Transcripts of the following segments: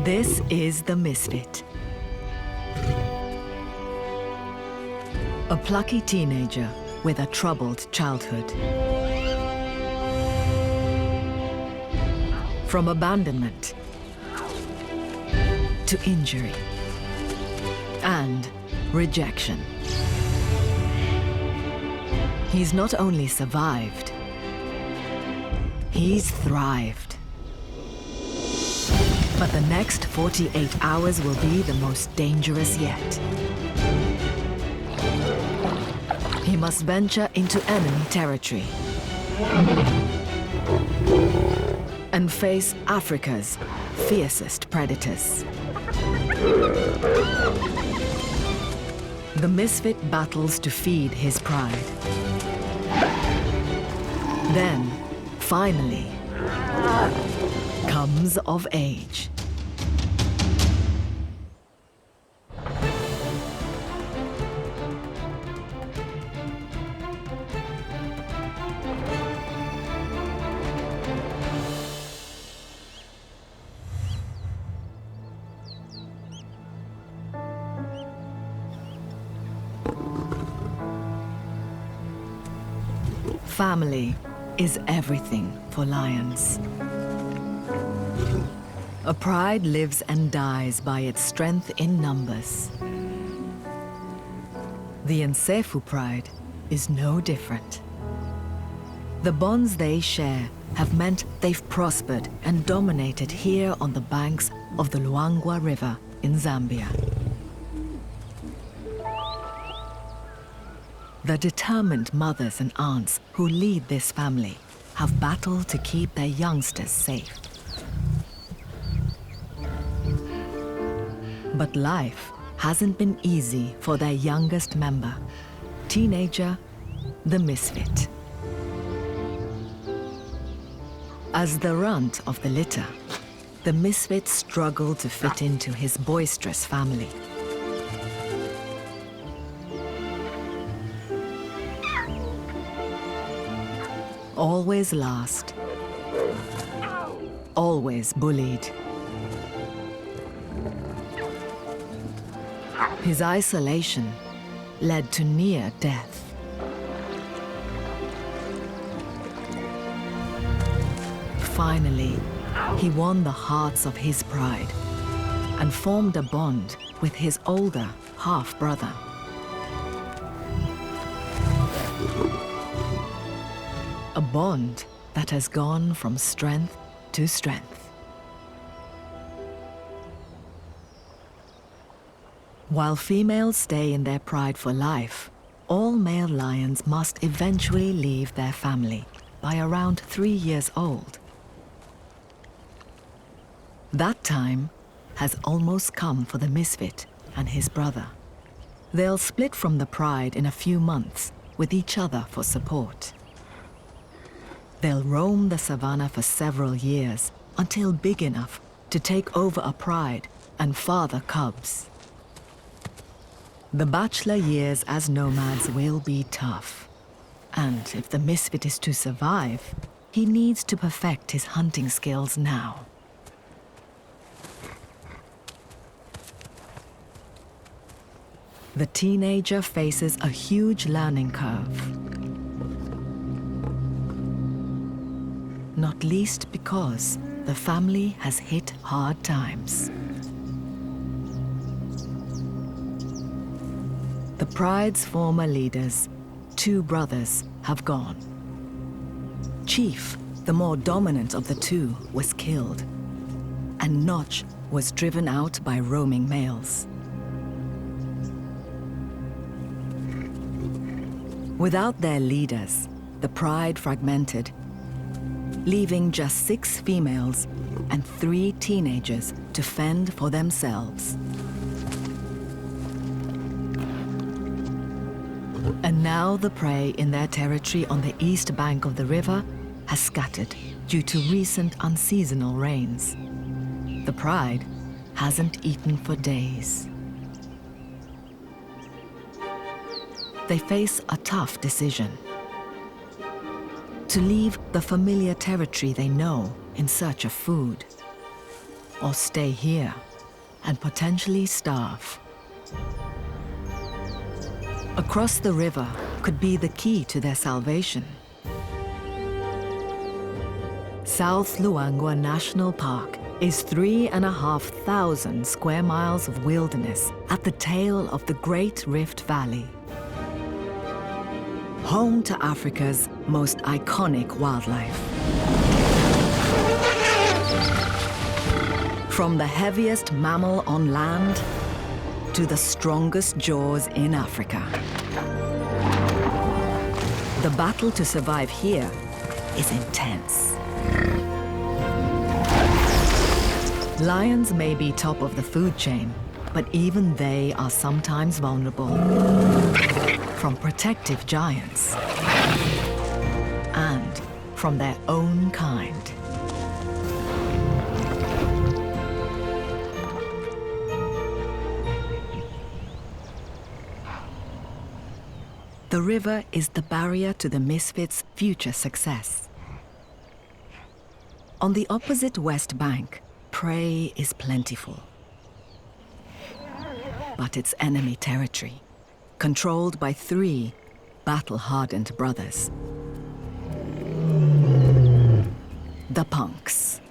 This is the Misfit. A plucky teenager with a troubled childhood. From abandonment to injury and rejection. He's not only survived, he's thrived. But the next 48 hours will be the most dangerous yet. He must venture into enemy territory and face Africa's fiercest predators. The Misfit battles to feed his pride. Then, finally, comes of age. Family is everything for lions. A pride lives and dies by its strength in numbers. The Nsefu pride is no different. The bonds they share have meant they've prospered and dominated here on the banks of the Luangwa River in Zambia. The determined mothers and aunts who lead this family have battled to keep their youngsters safe. But life hasn't been easy for their youngest member, teenager, the Misfit. As the runt of the litter, the Misfit struggled to fit into his boisterous family. Always last, always bullied. His isolation led to near death. Finally, he won the hearts of his pride and formed a bond with his older half-brother. A bond that has gone from strength to strength. While females stay in their pride for life, all male lions must eventually leave their family by around 3 years old. That time has almost come for the Misfit and his brother. They'll split from the pride in a few months with each other for support. They'll roam the savannah for several years until big enough to take over a pride and father cubs. The bachelor years as nomads will be tough. And if the Misfit is to survive, he needs to perfect his hunting skills now. The teenager faces a huge learning curve. Not least because the family has hit hard times. The pride's former leaders, 2 brothers, have gone. Chief, the more dominant of the 2, was killed, and Notch was driven out by roaming males. Without their leaders, the pride fragmented, leaving just 6 females and 3 teenagers to fend for themselves. And now the prey in their territory on the east bank of the river has scattered due to recent unseasonal rains. The pride hasn't eaten for days. They face a tough decision: to leave the familiar territory they know in search of food, or stay here and potentially starve. Across the river could be the key to their salvation. South Luangwa National Park is 3,500 square miles of wilderness at the tail of the Great Rift Valley. Home to Africa's most iconic wildlife. From the heaviest mammal on land to the strongest jaws in Africa. The battle to survive here is intense. Lions may be top of the food chain, but even they are sometimes vulnerable. From protective giants and from their own kind. The river is the barrier to the Misfits' future success. On the opposite west bank, prey is plentiful. But it's enemy territory, controlled by 3 battle-hardened brothers. The punks.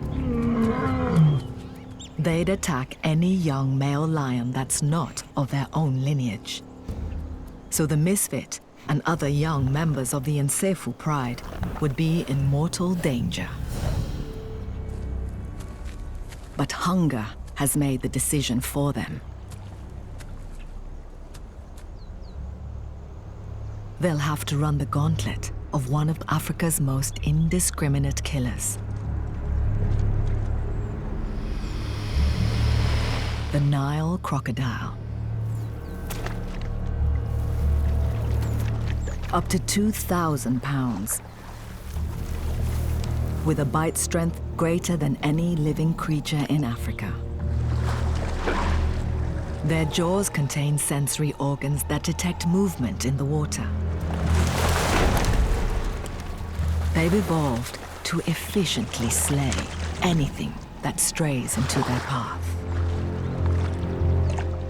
They'd attack any young male lion that's not of their own lineage. So the Misfit and other young members of the Nsefu pride would be in mortal danger. But hunger has made the decision for them. They'll have to run the gauntlet of one of Africa's most indiscriminate killers. The Nile crocodile. Up to 2,000 pounds. With a bite strength greater than any living creature in Africa. Their jaws contain sensory organs that detect movement in the water. They've evolved to efficiently slay anything that strays into their path.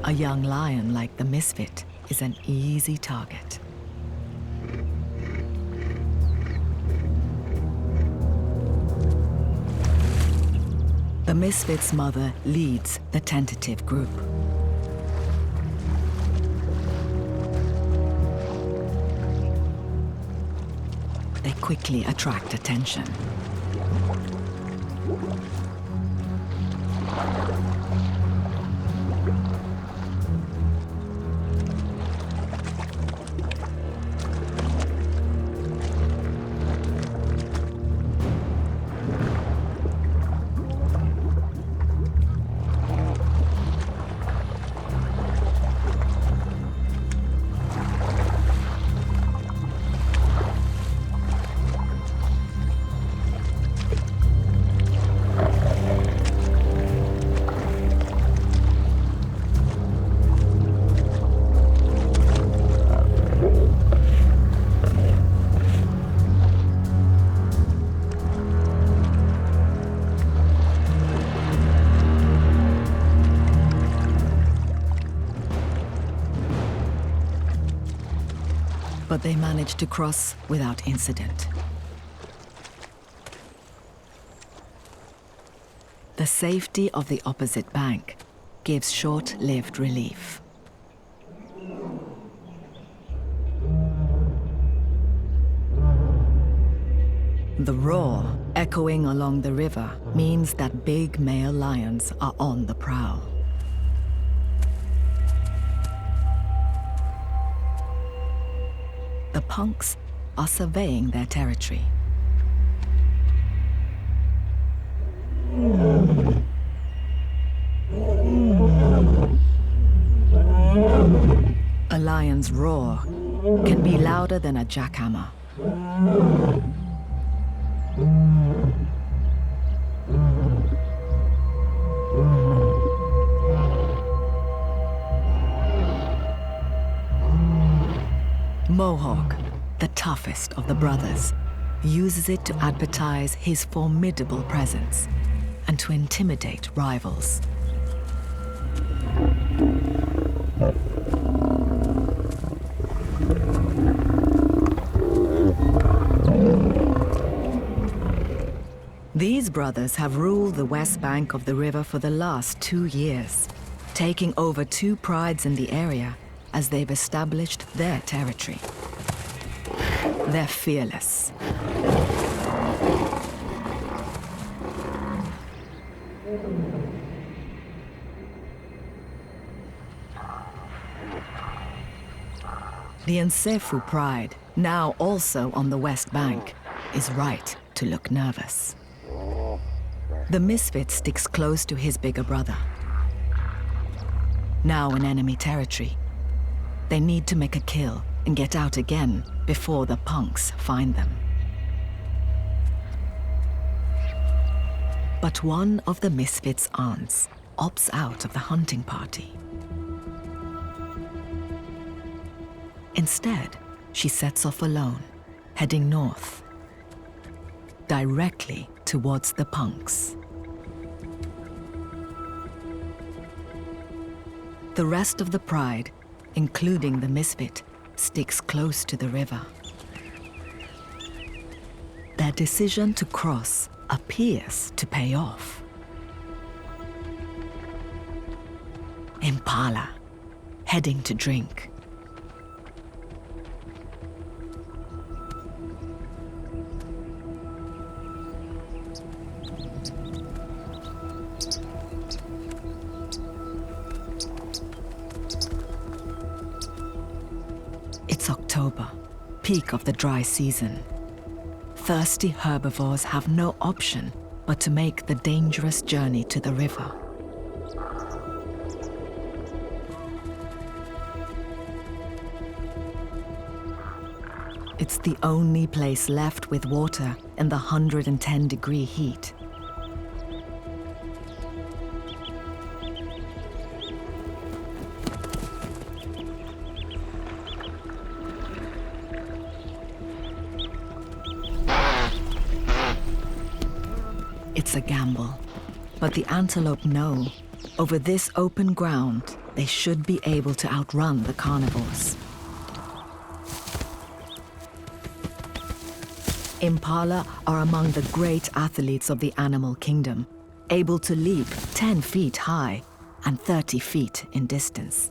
A young lion like the Misfit is an easy target. The Misfit's mother leads the tentative group. They quickly attract attention. But they managed to cross without incident. The safety of the opposite bank gives short-lived relief. The roar echoing along the river means that big male lions are on the prowl. The punks are surveying their territory. A lion's roar can be louder than a jackhammer. Mohawk, the toughest of the brothers, uses it to advertise his formidable presence and to intimidate rivals. These brothers have ruled the west bank of the river for the last 2 years, taking over 2 prides in the area as they've established their territory. They're fearless. The Nsefu pride, now also on the west bank, is right to look nervous. The Misfit sticks close to his bigger brother. Now in enemy territory, they need to make a kill and get out again before the punks find them. But one of the Misfits' aunts opts out of the hunting party. Instead, she sets off alone, heading north, directly towards the punks. The rest of the pride, including the Misfit, sticks close to the river. Their decision to cross appears to pay off. Impala, heading to drink. It's October, peak of the dry season. Thirsty herbivores have no option but to make the dangerous journey to the river. It's the only place left with water in the 110-degree heat. It's a gamble, but the antelope know over this open ground they should be able to outrun the carnivores. Impala are among the great athletes of the animal kingdom, able to leap 10 feet high and 30 feet in distance.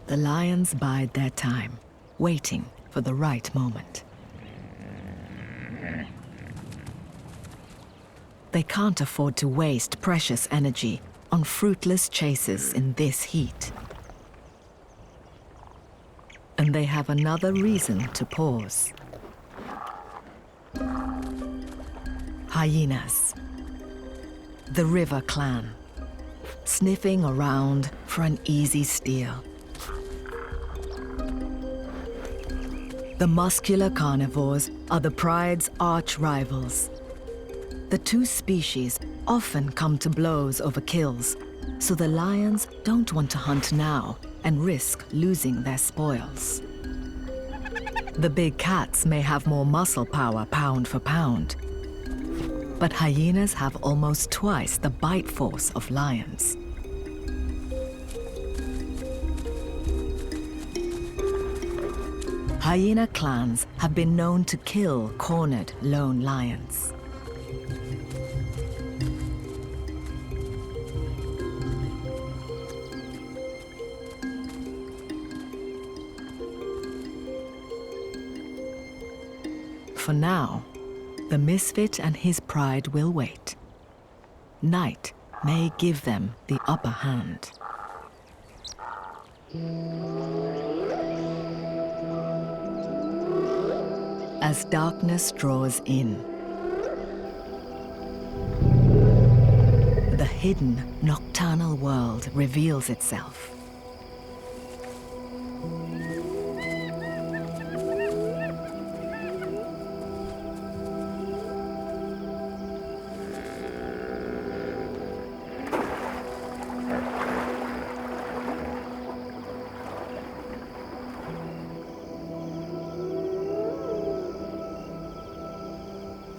The lions bide their time, waiting for the right moment. They can't afford to waste precious energy on fruitless chases in this heat. And they have another reason to pause. Hyenas, the river clan, sniffing around for an easy steal. The muscular carnivores are the pride's arch rivals. The two species often come to blows over kills, so the lions don't want to hunt now and risk losing their spoils. The big cats may have more muscle power pound for pound, but hyenas have almost twice the bite force of lions. Hyena clans have been known to kill cornered lone lions. For now, the Misfit and his pride will wait. Night may give them the upper hand. As darkness draws in, the hidden nocturnal world reveals itself.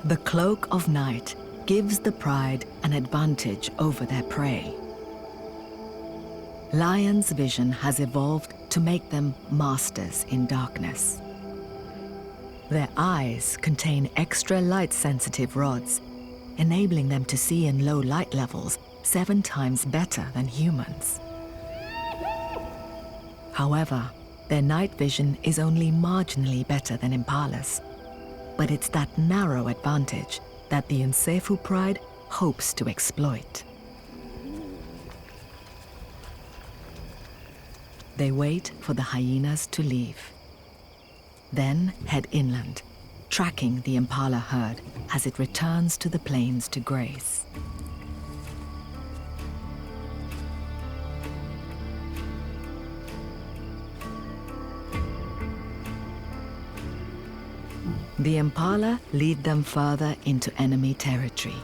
The cloak of night gives the pride an advantage over their prey. Lions' vision has evolved to make them masters in darkness. Their eyes contain extra light-sensitive rods, enabling them to see in low light levels 7 times better than humans. However, their night vision is only marginally better than impalas. But it's that narrow advantage that the Nsefu pride hopes to exploit. They wait for the hyenas to leave, then head inland, tracking the impala herd as it returns to the plains to graze. The impala lead them further into enemy territory.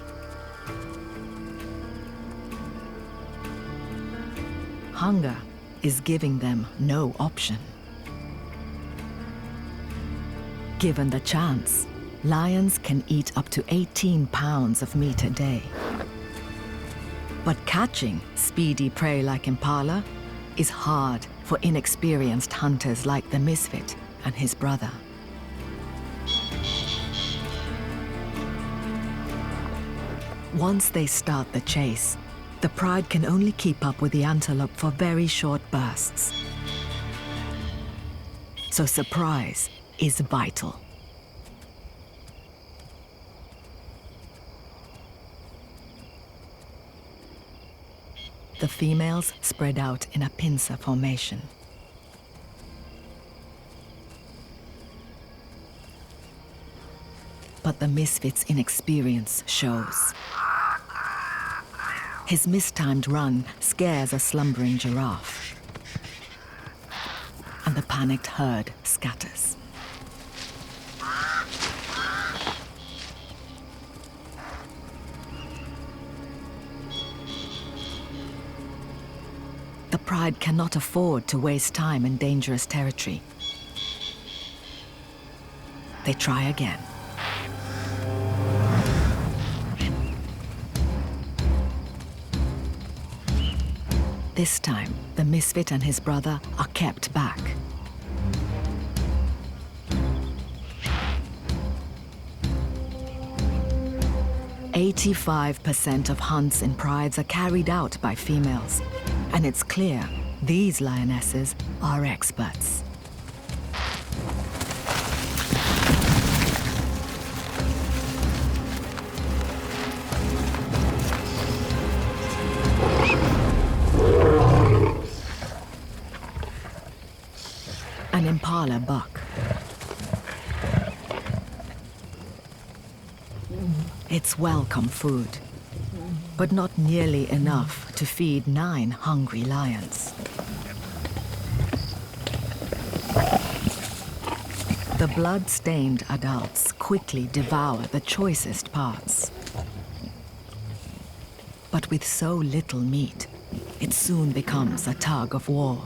Hunger is giving them no option. Given the chance, lions can eat up to 18 pounds of meat a day. But catching speedy prey like impala is hard for inexperienced hunters like the Misfit and his brother. Once they start the chase, the pride can only keep up with the antelope for very short bursts. So surprise is vital. The females spread out in a pincer formation. But the Misfit's inexperience shows. His mistimed run scares a slumbering giraffe, and the panicked herd scatters. The pride cannot afford to waste time in dangerous territory. They try again. This time, the Misfit and his brother are kept back. "85% of hunts in prides are carried out by females, and it's clear these lionesses are experts." An impala buck. It's welcome food, but not nearly enough to feed 9 hungry lions. The blood-stained adults quickly devour the choicest parts. But with so little meat, it soon becomes a tug of war.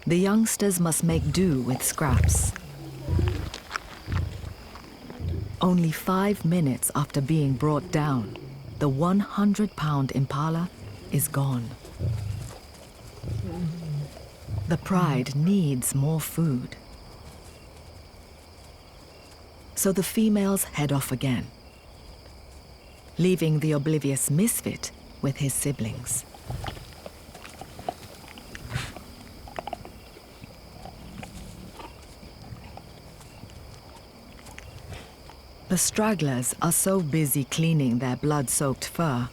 The youngsters must make do with scraps. Only 5 minutes after being brought down, the 100-pound impala is gone. The pride needs more food. So the females head off again, leaving the oblivious Misfit with his siblings. The stragglers are so busy cleaning their blood-soaked fur,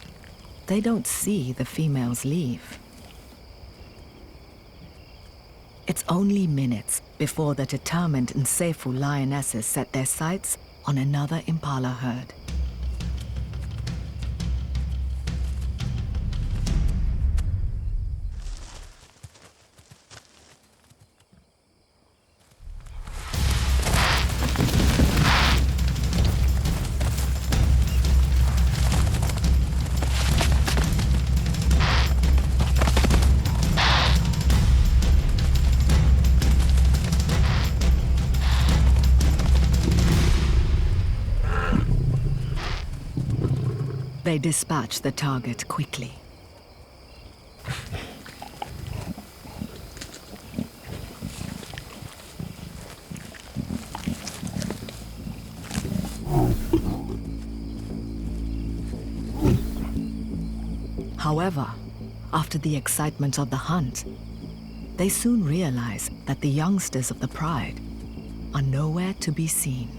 they don't see the females leave. It's only minutes before the determined Nsefu lionesses set their sights on another impala herd. They dispatch the target quickly. However, after the excitement of the hunt, they soon realize that the youngsters of the pride are nowhere to be seen.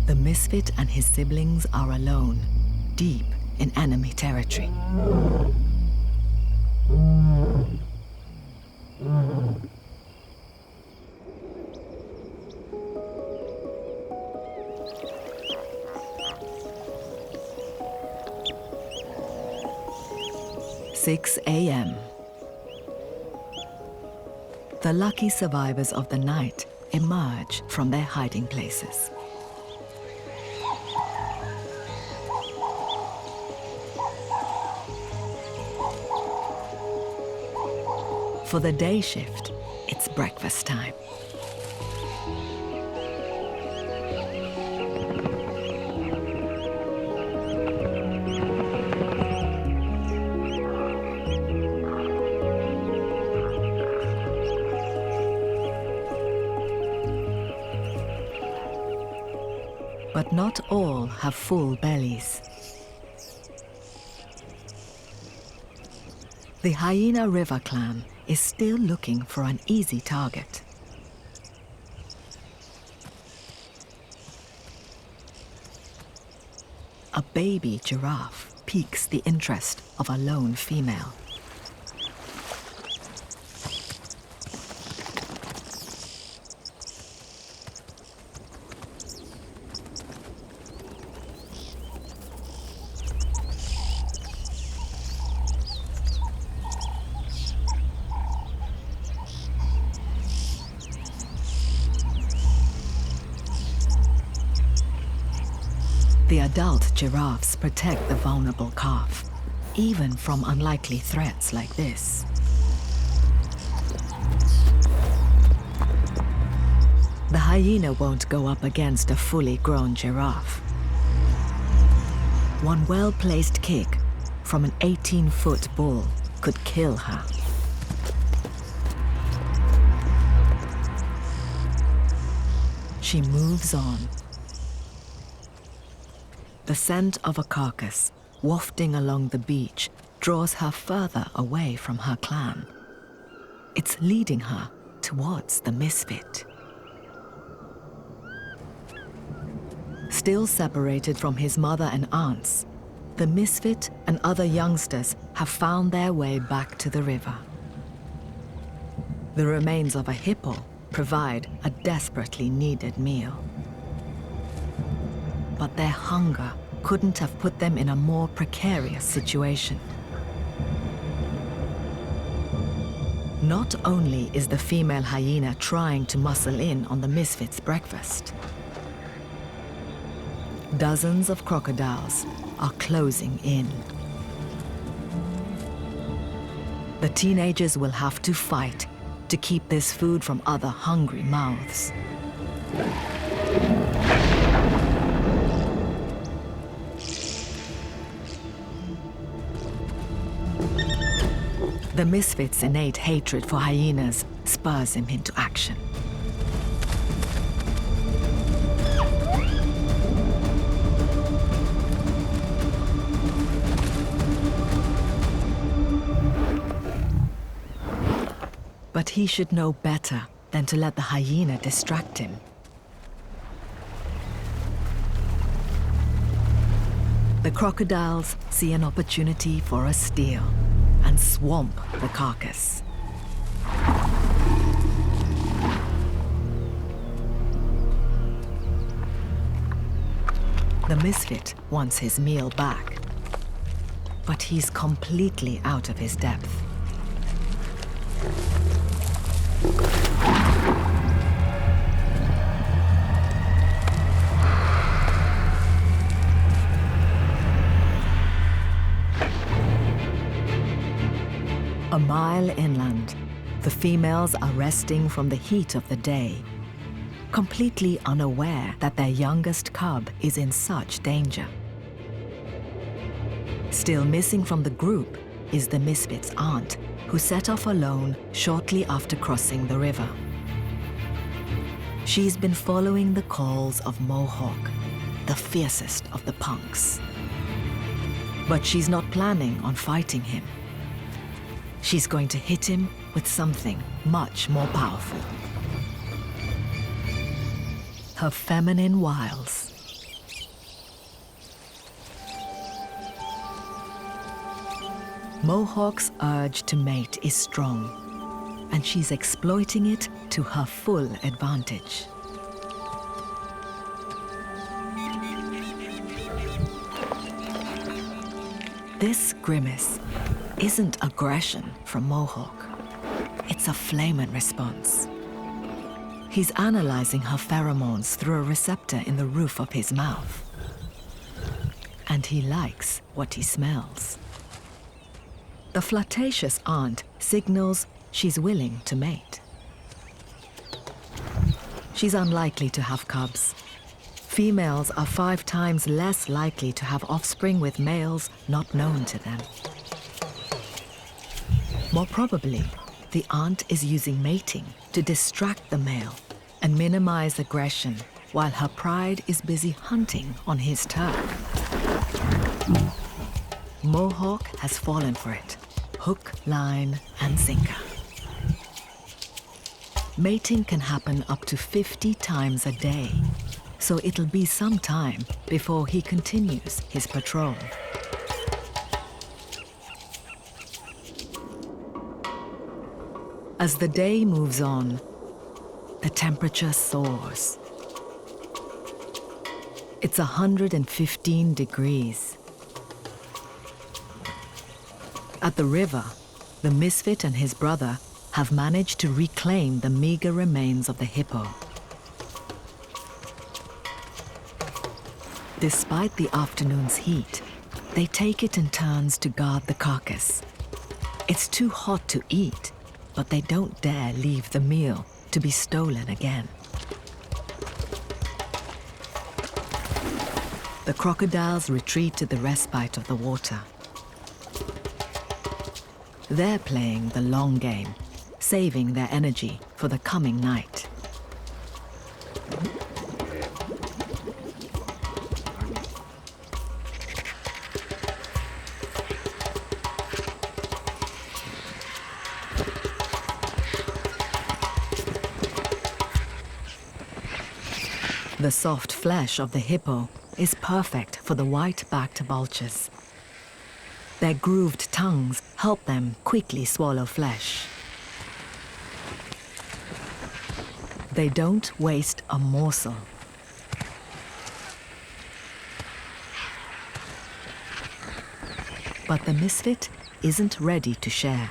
The Misfit and his siblings are alone, deep in enemy territory. "6 a.m. The lucky survivors of the night emerge from their hiding places. For the day shift, it's breakfast time. But not all have full bellies. The Hyena River clan is still looking for an easy target. A baby giraffe piques the interest of a lone female. The adult giraffes protect the vulnerable calf, even from unlikely threats like this. The hyena won't go up against a fully grown giraffe. One well-placed kick from an 18-foot bull could kill her. She moves on. The scent of a carcass, wafting along the beach, draws her further away from her clan. It's leading her towards the Misfit. Still separated from his mother and aunts, the Misfit and other youngsters have found their way back to the river. The remains of a hippo provide a desperately needed meal. But their hunger couldn't have put them in a more precarious situation. Not only is the female hyena trying to muscle in on the Misfit's breakfast, dozens of crocodiles are closing in. The teenagers will have to fight to keep this food from other hungry mouths. The Misfit's innate hatred for hyenas spurs him into action. But he should know better than to let the hyena distract him. The crocodiles see an opportunity for a steal and swamp the carcass. The Misfit wants his meal back, but he's completely out of his depth. A mile inland, the females are resting from the heat of the day, completely unaware that their youngest cub is in such danger. Still missing from the group is the Misfit's aunt, who set off alone shortly after crossing the river. She's been following the calls of Mohawk, the fiercest of the punks. But she's not planning on fighting him. She's going to hit him with something much more powerful. Her feminine wiles. Mohawk's urge to mate is strong, and she's exploiting it to her full advantage. This grimace isn't aggression from Mohawk. It's a flamin' response. He's analyzing her pheromones through a receptor in the roof of his mouth. And he likes what he smells. The flirtatious aunt signals she's willing to mate. She's unlikely to have cubs. Females are 5 times less likely to have offspring with males not known to them. More probably, the aunt is using mating to distract the male and minimize aggression while her pride is busy hunting on his turf. Mohawk has fallen for it, hook, line, and sinker. Mating can happen up to 50 times a day, so it'll be some time before he continues his patrol. As the day moves on, the temperature soars. It's 115 degrees. At the river, the Misfit and his brother have managed to reclaim the meager remains of the hippo. Despite the afternoon's heat, they take it in turns to guard the carcass. It's too hot to eat, but they don't dare leave the meal to be stolen again. The crocodiles retreat to the respite of the water. They're playing the long game, saving their energy for the coming night. The soft flesh of the hippo is perfect for the white-backed vultures. Their grooved tongues help them quickly swallow flesh. They don't waste a morsel. But the Misfit isn't ready to share.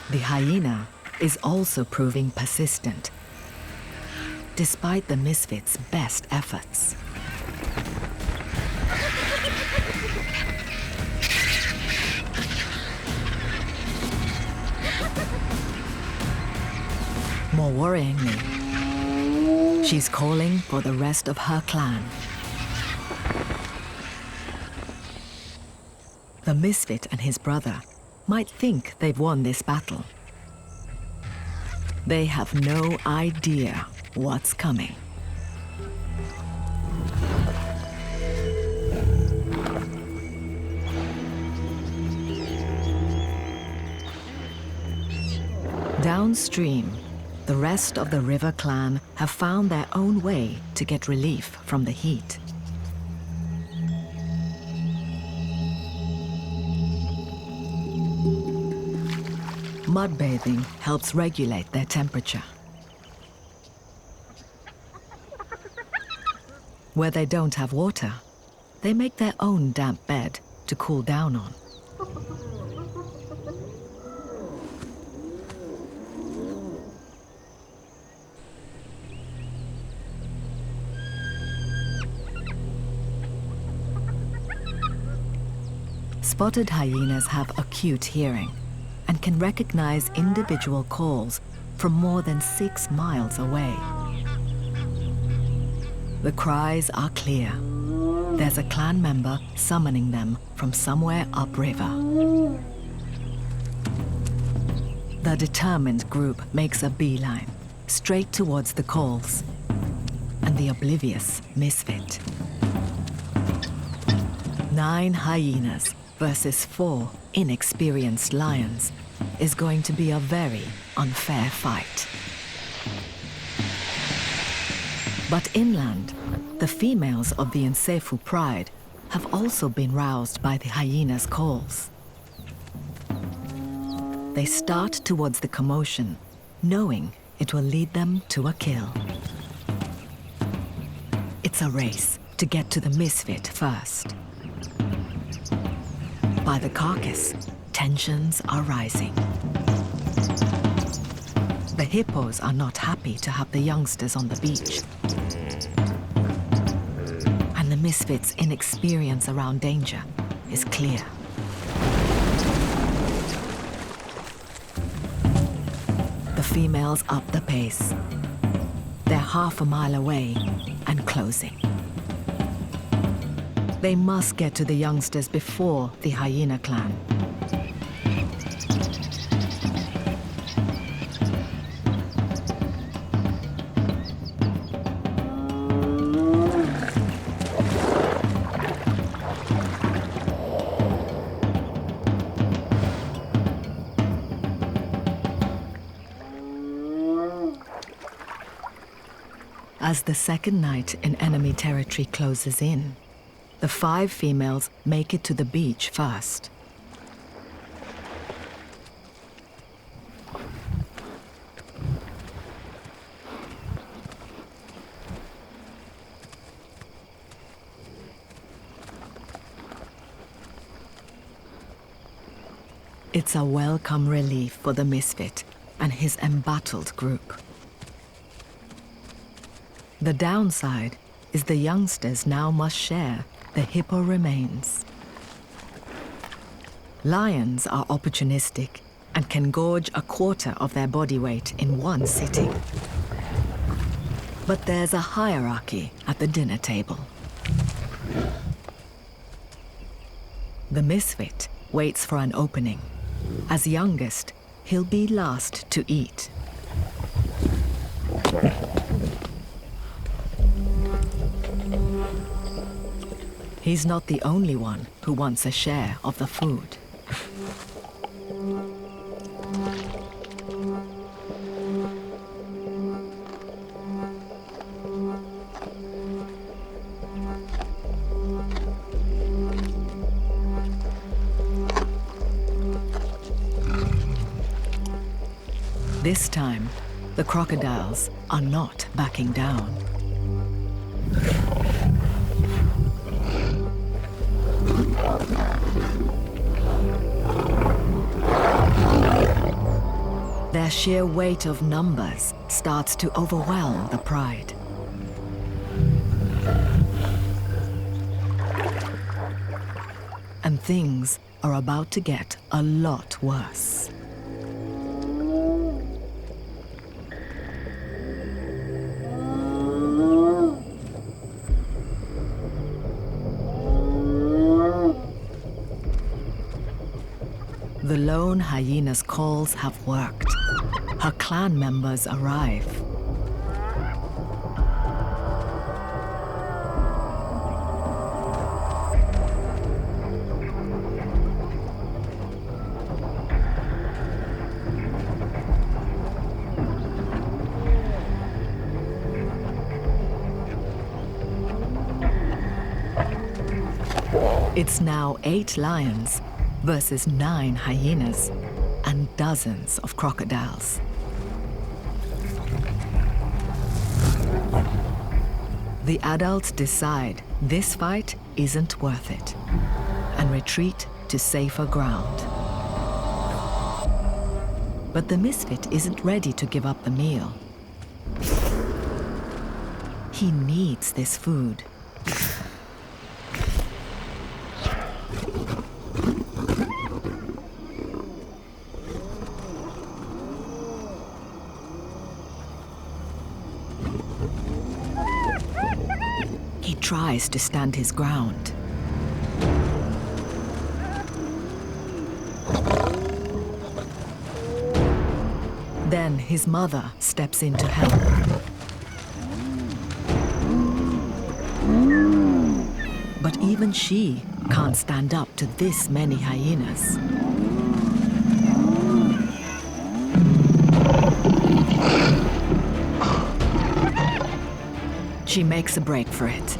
The hyena is also proving persistent, despite the Misfit's best efforts. More worryingly, she's calling for the rest of her clan. The Misfit and his brother might think they've won this battle. They have no idea what's coming. Downstream, the rest of the river clan have found their own way to get relief from the heat. Mud bathing helps regulate their temperature. Where they don't have water, they make their own damp bed to cool down on. Spotted hyenas have acute hearing and can recognize individual calls from more than 6 miles away. The cries are clear. There's a clan member summoning them from somewhere upriver. The determined group makes a beeline, straight towards the calls, and the oblivious Misfit. 9 hyenas versus 4 inexperienced lions is going to be a very unfair fight. But inland, the females of the Nsefu pride have also been roused by the hyenas' calls. They start towards the commotion, knowing it will lead them to a kill. It's a race to get to the Misfit first. By the carcass, tensions are rising. The hippos are not happy to have the youngsters on the beach. And the Misfits' inexperience around danger is clear. The females up the pace. They're half a mile away and closing. They must get to the youngsters before the hyena clan. As the second night in enemy territory closes in, the 5 females make it to the beach first. It's a welcome relief for the Misfit and his embattled group. The downside is the youngsters now must share the hippo remains. Lions are opportunistic and can gorge a quarter of their body weight in one sitting. But there's a hierarchy at the dinner table. The Misfit waits for an opening. As youngest, he'll be last to eat. He's not the only one who wants a share of the food. This time, the crocodiles are not backing down. Their sheer weight of numbers starts to overwhelm the pride. And things are about to get a lot worse. The lone hyena's calls have worked. Her clan members arrive. It's now 8 lions versus 9 hyenas and dozens of crocodiles. The adults decide this fight isn't worth it and retreat to safer ground. But the Misfit isn't ready to give up the meal. He needs this food. tries to stand his ground. Then his mother steps in to help. But even she can't stand up to this many hyenas. She makes a break for it.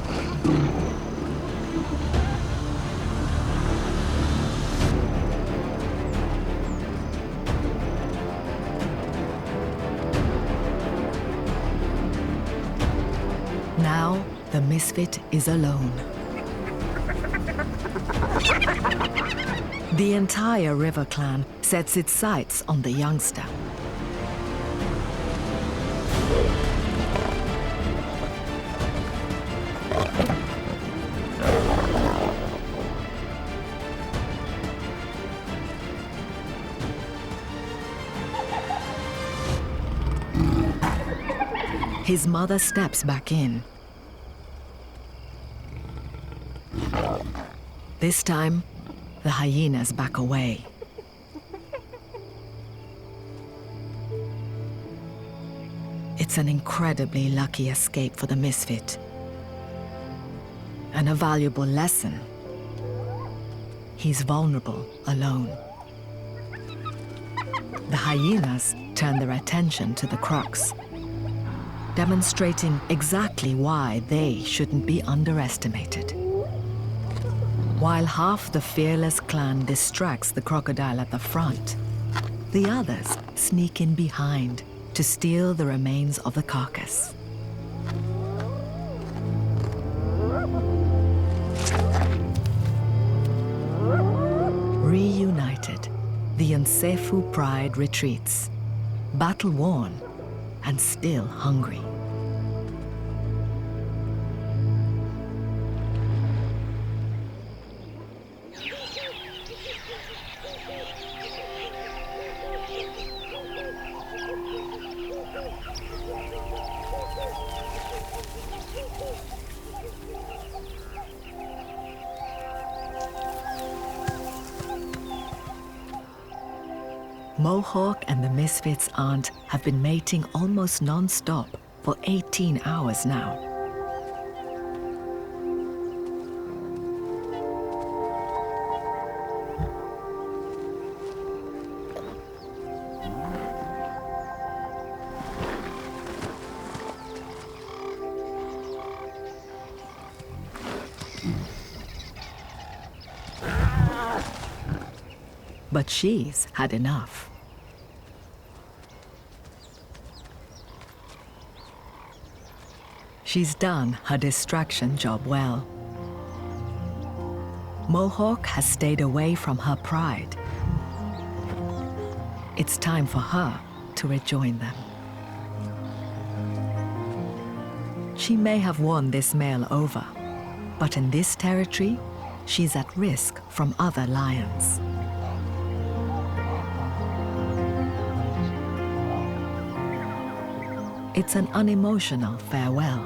Now, the Misfit is alone. The entire river clan sets its sights on the youngster. His mother steps back in. This time, the hyenas back away. It's an incredibly lucky escape for the Misfit. And a valuable lesson. He's vulnerable alone. The hyenas turn their attention to the crocs, demonstrating exactly why they shouldn't be underestimated. While half the fearless clan distracts the crocodile at the front, the others sneak in behind to steal the remains of the carcass. Reunited, the Nsefu pride retreats, battle-worn and still hungry. Mohawk and the Misfit's aunt have been mating almost non-stop for 18 hours now. But she's had enough. She's done her distraction job well. Mohawk has stayed away from her pride. It's time for her to rejoin them. She may have won this male over, but in this territory, she's at risk from other lions. It's an unemotional farewell.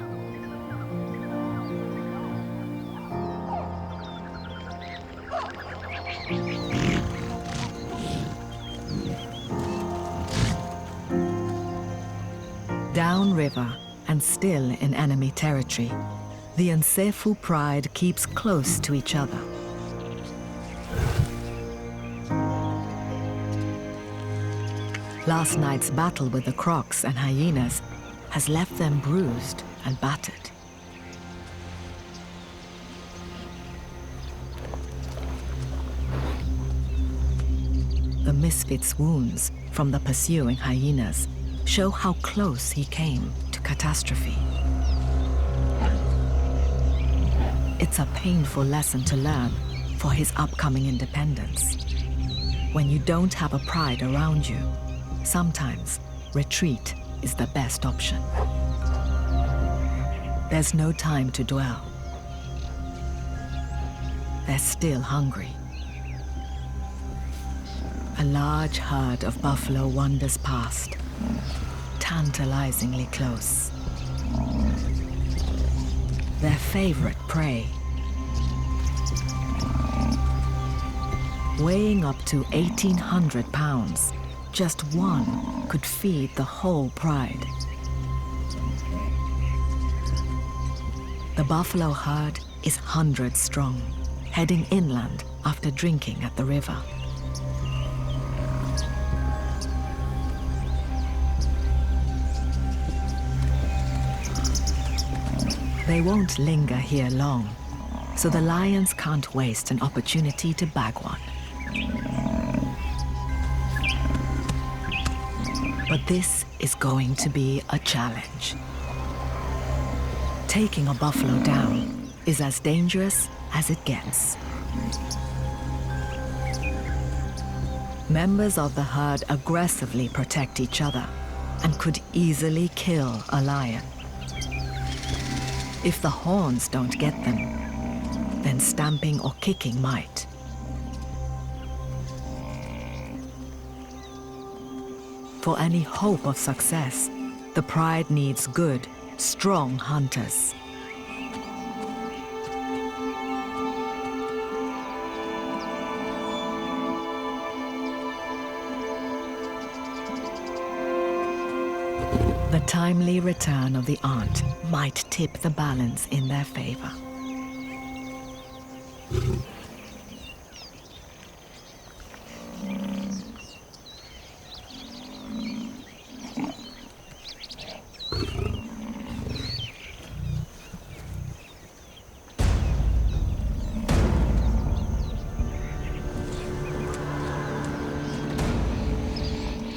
Downriver and still in enemy territory, the Nsefu pride keeps close to each other. Last night's battle with the crocs and hyenas has left them bruised and battered. The Misfit's wounds from the pursuing hyenas show how close he came to catastrophe. It's a painful lesson to learn for his upcoming independence. When you don't have a pride around you, sometimes retreat is the best option. There's no time to dwell. They're still hungry. A large herd of buffalo wanders past, tantalizingly close. their favorite prey. Weighing up to 1,800 pounds, just one could feed the whole pride. The buffalo herd is hundreds strong, heading inland after drinking at the river. They won't linger here long, so the lions can't waste an opportunity to bag one. But this is going to be a challenge. Taking a buffalo down is as dangerous as it gets. Members of the herd aggressively protect each other and could easily kill a lion. If the horns don't get them, then stamping or kicking might. For any hope of success, the pride needs good, strong hunters. The timely return of the aunt might tip the balance in their favor.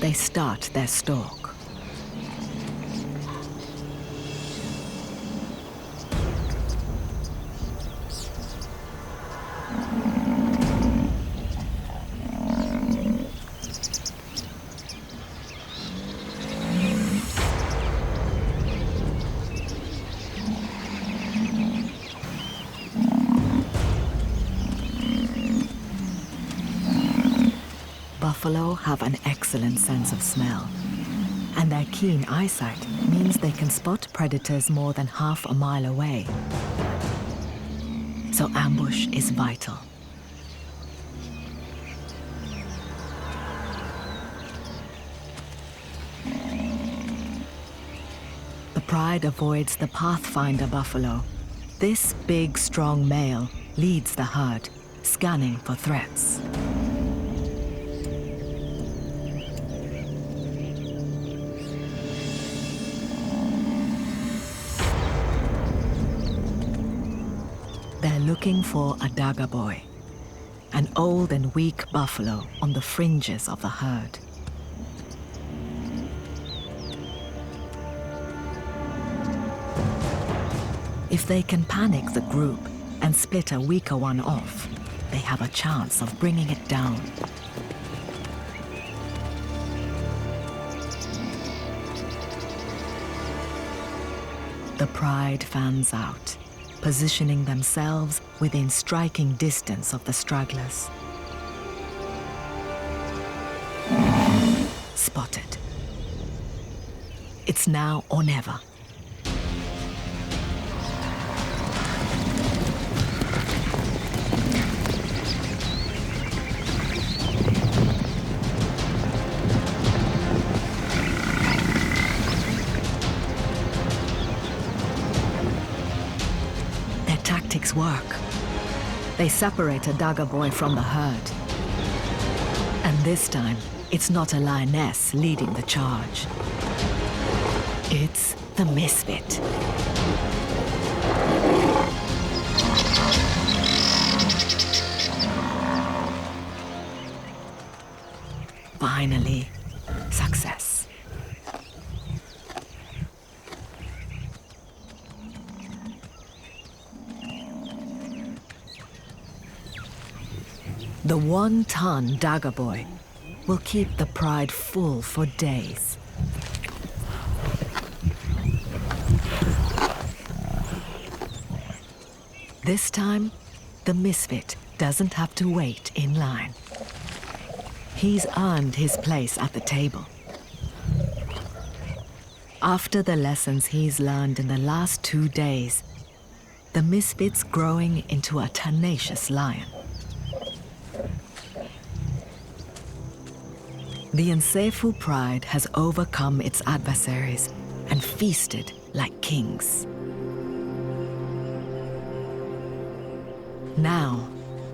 They start their stalk. Buffalo have an excellent sense of smell, and their keen eyesight means they can spot predators more than half a mile away. So ambush is vital. The pride avoids the pathfinder buffalo. This big, strong male leads the herd, scanning for threats. They're looking for a dagger boy, an old and weak buffalo on the fringes of the herd. If they can panic the group and split a weaker one off, they have a chance of bringing it down. The pride fans out, positioning themselves within striking distance of the stragglers. Spotted. It's now or never. Work. They separate a dagger boy from the herd. And this time, it's not a lioness leading the charge. It's the Misfit. Finally, success. The one-ton dagger boy will keep the pride full for days. This time, the Misfit doesn't have to wait in line. He's earned his place at the table. After the lessons he's learned in the last 2 days, the Misfit's growing into a tenacious lion. The Nsefu pride has overcome its adversaries and feasted like kings. Now,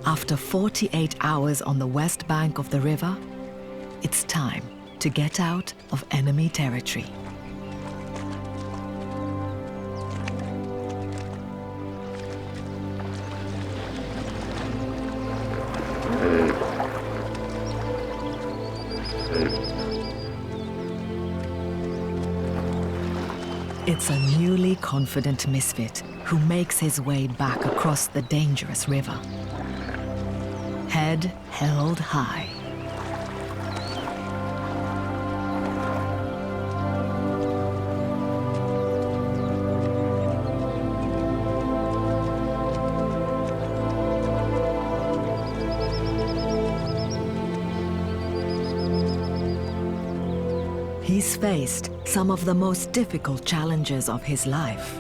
after 48 hours on the west bank of the river, it's time to get out of enemy territory. It's a newly confident Misfit who makes his way back across the dangerous river. Head held high. He's faced some of the most difficult challenges of his life.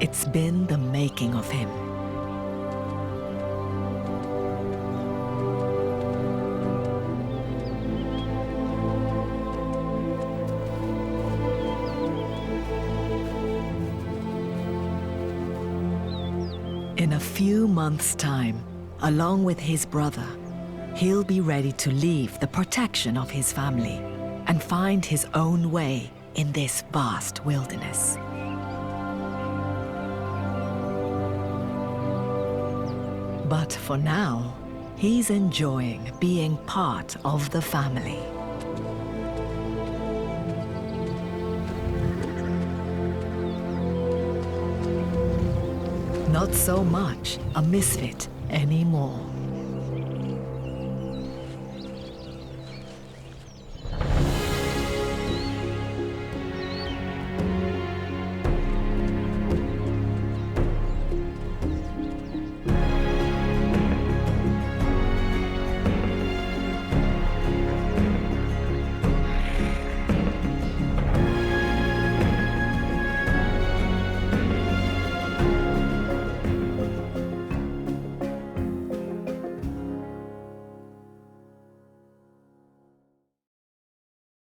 It's been the making of him. In a few months' time, along with his brother, he'll be ready to leave the protection of his family and find his own way in this vast wilderness. But for now, he's enjoying being part of the family. Not so much a misfit anymore.